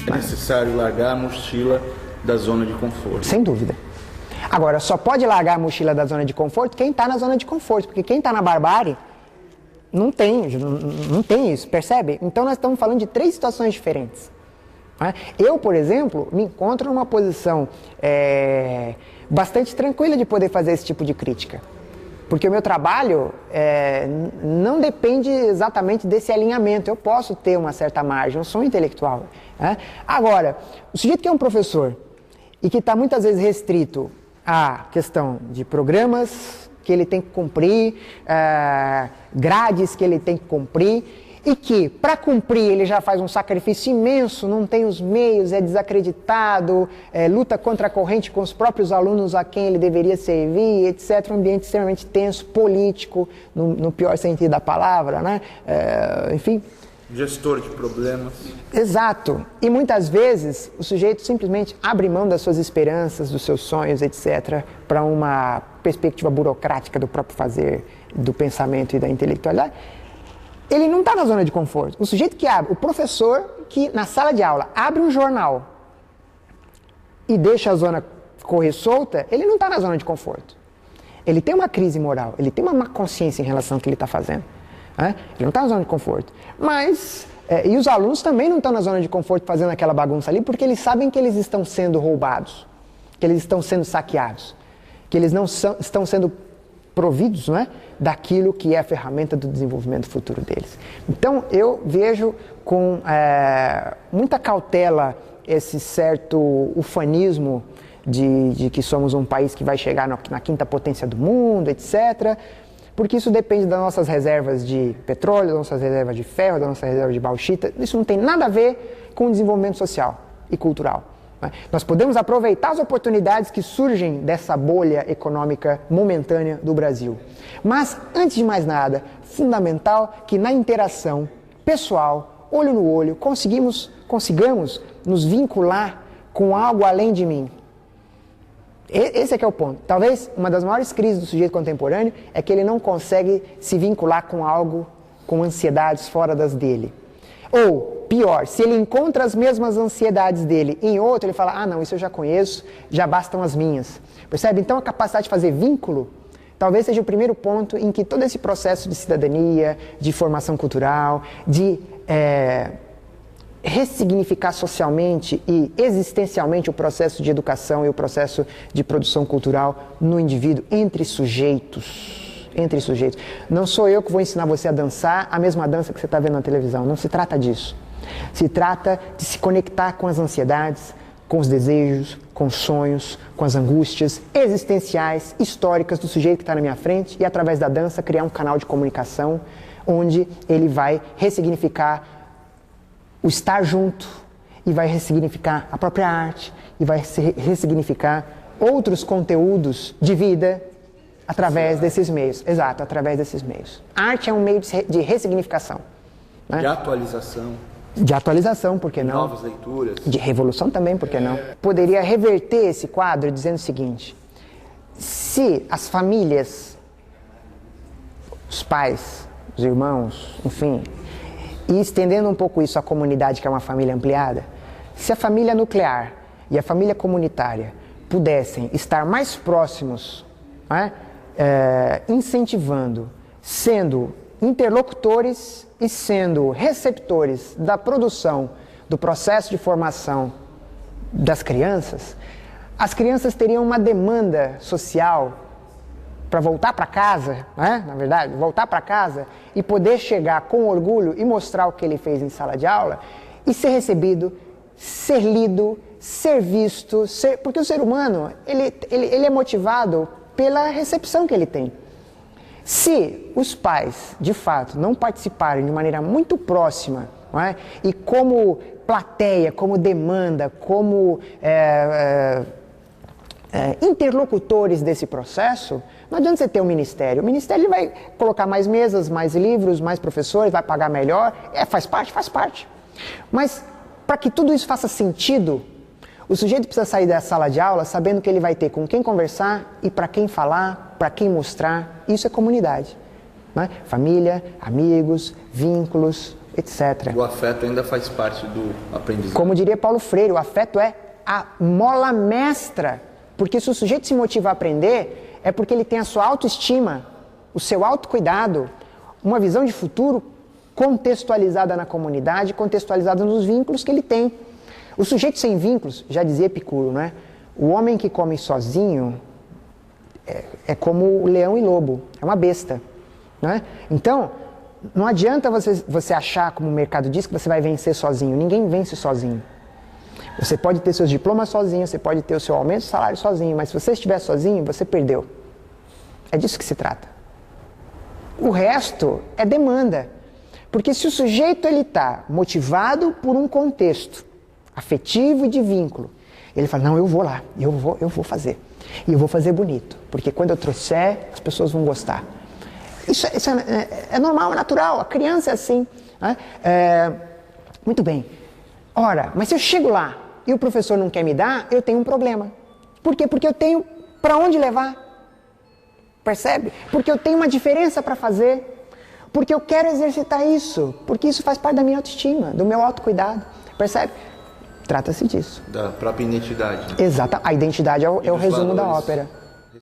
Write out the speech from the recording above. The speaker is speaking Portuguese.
É necessário largar a mochila da zona de conforto. Sem dúvida. Agora, só pode largar a mochila da zona de conforto quem está na zona de conforto, porque quem está na barbárie não tem isso, percebe? Então nós estamos falando de 3 situações diferentes. Né? Eu, por exemplo, me encontro numa posição bastante tranquila de poder fazer esse tipo de crítica. Porque o meu trabalho não depende exatamente desse alinhamento. Eu posso ter uma certa margem, eu sou intelectual. Né? Agora, o sujeito que é um professor e que está muitas vezes restrito à questão de programas que ele tem que cumprir, grades que ele tem que cumprir, e que, para cumprir, ele já faz um sacrifício imenso, não tem os meios, é desacreditado, luta contra a corrente com os próprios alunos a quem ele deveria servir, etc. Um ambiente extremamente tenso, político, no pior sentido da palavra, né? Enfim. Gestor de problemas. Exato. E muitas vezes o sujeito simplesmente abre mão das suas esperanças, dos seus sonhos, etc., para uma perspectiva burocrática do próprio fazer, do pensamento e da intelectualidade. Ele não está na zona de conforto. O sujeito que abre, o professor que na sala de aula abre um jornal e deixa a zona correr solta, ele não está na zona de conforto. Ele tem uma crise moral, ele tem uma má consciência em relação ao que ele está fazendo. Né? Ele não está na zona de conforto. Mas, e os alunos também não estão na zona de conforto fazendo aquela bagunça ali, porque eles sabem que eles estão sendo roubados, que eles estão sendo saqueados, que eles não estão sendo providos, não é, daquilo que é a ferramenta do desenvolvimento futuro deles. Então, eu vejo com muita cautela esse certo ufanismo de que somos um país que vai chegar na 5ª potência do mundo, etc., porque isso depende das nossas reservas de petróleo, das nossas reservas de ferro, das nossas reservas de bauxita. Isso não tem nada a ver com o desenvolvimento social e cultural. Nós podemos aproveitar as oportunidades que surgem dessa bolha econômica momentânea do Brasil. Mas, antes de mais nada, fundamental que na interação pessoal, olho no olho, consigamos nos vincular com algo além de mim. Esse é que é o ponto. Talvez uma das maiores crises do sujeito contemporâneo é que ele não consegue se vincular com algo, com ansiedades fora das dele. Ou, pior, se ele encontra as mesmas ansiedades dele em outro, ele fala, não, isso eu já conheço, já bastam as minhas. Percebe? Então a capacidade de fazer vínculo talvez seja o primeiro ponto em que todo esse processo de cidadania, de formação cultural, de ressignificar socialmente e existencialmente o processo de educação e o processo de produção cultural no indivíduo, entre sujeitos. Não sou eu que vou ensinar você a dançar a mesma dança que você está vendo na televisão. Não se trata disso. Se trata de se conectar com as ansiedades, com os desejos, com os sonhos, com as angústias existenciais, históricas do sujeito que está na minha frente e, através da dança, criar um canal de comunicação onde ele vai ressignificar o estar junto e vai ressignificar a própria arte e vai ressignificar outros conteúdos de vida através desses meios. Exato, através desses meios. A arte é um meio de ressignificação. Né? De atualização. De atualização, por que não? Novas leituras. De revolução também, por que não? Poderia reverter esse quadro dizendo o seguinte: se as famílias, os pais, os irmãos, enfim, e estendendo um pouco isso à comunidade, que é uma família ampliada, se a família nuclear e a família comunitária pudessem estar mais próximos, né, incentivando, sendo interlocutores e sendo receptores da produção do processo de formação das crianças, as crianças teriam uma demanda social para voltar para casa, né? Na verdade, voltar para casa e poder chegar com orgulho e mostrar o que ele fez em sala de aula e ser recebido, ser lido, ser visto, porque o ser humano ele é motivado pela recepção que ele tem. Se os pais, de fato, não participarem de maneira muito próxima, não é? E como plateia, como demanda, como interlocutores desse processo, não adianta você ter um ministério. O ministério ele vai colocar mais mesas, mais livros, mais professores, vai pagar melhor. Faz parte, faz parte. Mas, para que tudo isso faça sentido, o sujeito precisa sair da sala de aula sabendo que ele vai ter com quem conversar e para quem falar, para quem mostrar. Isso é comunidade. Né? Família, amigos, vínculos, etc. O afeto ainda faz parte do aprendizado. Como diria Paulo Freire, o afeto é a mola mestra. Porque se o sujeito se motiva a aprender, é porque ele tem a sua autoestima, o seu autocuidado, uma visão de futuro contextualizada na comunidade, contextualizada nos vínculos que ele tem. O sujeito sem vínculos, já dizia Epicuro, né? O homem que come sozinho é como o leão e lobo, é uma besta. Né? Então, não adianta você achar, como o mercado diz, que você vai vencer sozinho. Ninguém vence sozinho. Você pode ter seus diplomas sozinho, você pode ter o seu aumento de salário sozinho, mas se você estiver sozinho, você perdeu. É disso que se trata. O resto é demanda. Porque se o sujeito está motivado por um contexto afetivo e de vínculo, ele fala, não, eu vou lá, eu vou fazer. E eu vou fazer bonito, porque quando eu trouxer, as pessoas vão gostar. Isso é normal, é natural, a criança é assim. Né? Muito bem. Ora, mas se eu chego lá e o professor não quer me dar, eu tenho um problema. Por quê? Porque eu tenho para onde levar. Percebe? Porque eu tenho uma diferença para fazer. Porque eu quero exercitar isso. Porque isso faz parte da minha autoestima, do meu autocuidado. Percebe? Trata-se disso. Da própria identidade. Exato. A identidade é o resumo da ópera.